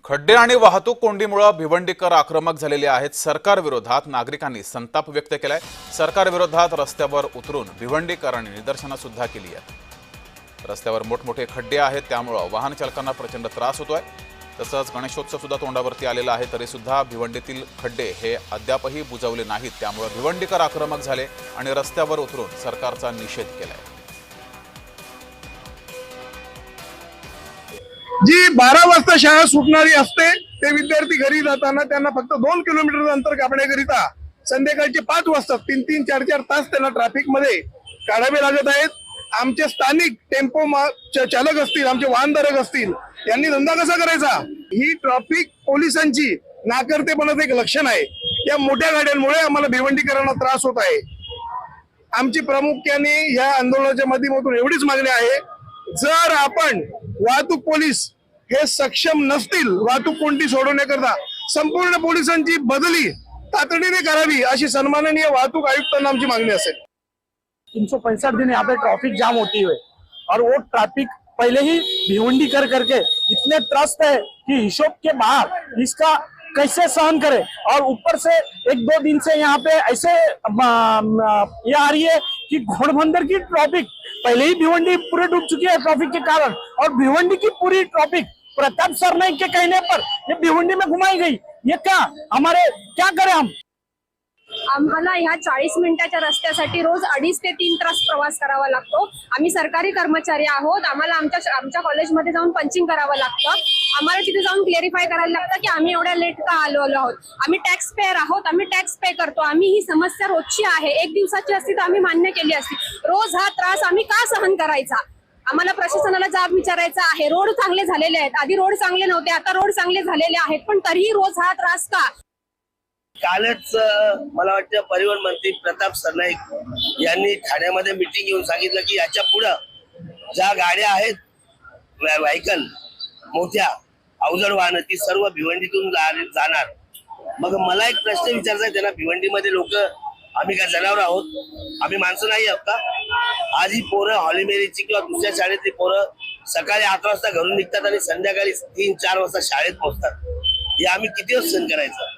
खड्डे आणि वाहतूक कोंडीमुळे भिवंडीकर आक्रमक झालेले आहेत। सरकार विरोधात नागरिकांनी संताप व्यक्त केलाय। सरकार विरोधात रस्त्यावर उतरून भिवंडीकरांनी निदर्शनं सुद्धा केली आहेत। रस्त्यावर मोठमोठे खड्डे आहेत, त्यामुळे वाहन चालकांना प्रचंड त्रास होतोय। तसंच गणेशोत्सव सुद्धा तोंडावरती आलेला आहे, तरी सुद्धा भिवंडीतील खड्डे हे अद्यापही बुजवले नाहीत। त्यामुळे भिवंडीकर आक्रमक झाले आणि रस्त्यावर उतरून सरकारचा निषेध केलाय। जी 12 वाजता शाळा सुटणारी असते ते विद्यार्थी घरी जाताना त्यांना फक्त 2 किलोमीटर अंतर कापण्याकरिता संध्याकाळचे 5 वाजता 3-3, 4-4 तास त्यांना ट्रॅफिक मध्ये काढावे लागत आहेत। आमचे स्थानिक टेम्पो चालक असतील, आमचे वाहनधारक असतील, यांनी धंदा कसा करायचा? ही ट्रॅफिक पोलिसांची नाकर्तेपणाचं एक लक्षण आहे। या मोठ्या गाड्यांमुळे आम्हाला भिवंडीकरांना त्रास होत आहे। आमची प्रामुख्याने या आंदोलनाच्या माध्यमातून एवढीच मागणी आहे, जर आपण वाहतूक पोलीस हे सक्षम नसतील वाहतूक कोंडी सोडवण्याकरता, संपूर्ण पोलिसांची बदली तातडीने करावी अशी सन्माननीय वाहतूक आयुक्तांना आमची मागणी असेल। 365 दिन यहाँ पे ट्रैफिक जाम होती है और वो ट्रैफिक पहले ही भिवंडी कर करके इतने त्रस्त है कि हिसाब के बाहर, इसका कैसे सहन करे। और ऊपर से 1-2 दिन से यहाँ पे ऐसे ये आ रही है कि घोड़बंदर की ट्रैफिक, पहले ही भिवंडी पूरे डूब चुकी है ट्रैफिक के कारण, और भिवंडी की पूरी ट्रैफिक प्रताप सरनाईक के कहने पर ये भिवंडी में घुमाई गई। ये क्या करें हम? आम्हाला ह्या 40 मिनिटाच्या रस्त्यासाठी रोज 2.5 ते 3 तास प्रवास करावा लागतो। आम्ही सरकारी कर्मचारी आहोत, आम्हाला आमच्या कॉलेजमध्ये जाऊन पंचिंग करावं लागतं। आम्हाला तिथे जाऊन क्लिअरिफाय करायला लागतं की आम्ही एवढ्या लेट का आलो आहोत। आम्ही टॅक्स पेअर आहोत, आम्ही टॅक्स पे करतो। आम्ही ही समस्या रोजची आहे, एक दिवसाची असती तर आम्ही मान्य केली असती। रोज हा त्रास आम्ही का सहन करायचा? आम्हाला प्रशासनाला जाब विचारायचा आहे। रोड चांगले झालेले आहेत, आधी रोड चांगले नव्हते, आता रोड चांगले झालेले आहेत, पण तरीही रोज हा त्रास का? कालच मला वाटतं परिवहन मंत्री प्रताप सरनाईक यांनी ठाण्यामध्ये मीटिंग घेऊन सांगितलं की याच्या पुढे ज्या गाड्या आहेत, व्हेकल मोठ्या अवजड वाहनं, ती सर्व भिवंडीतून जाणार। मग मला एक प्रश्न विचारायचा आहे त्यांना, भिवंडीमध्ये लोक आम्ही काय जनावर आहोत? आम्ही माणसं नाही आहोत का? आज ही पोरं हॉलीमेरीची किंवा दुसऱ्या शाळेतली पोरं सकाळी 8 वाजता घरून निघतात आणि संध्याकाळी 3-4 वाजता शाळेत पोहोचतात। हे आम्ही किती दिवस सहन करायचं?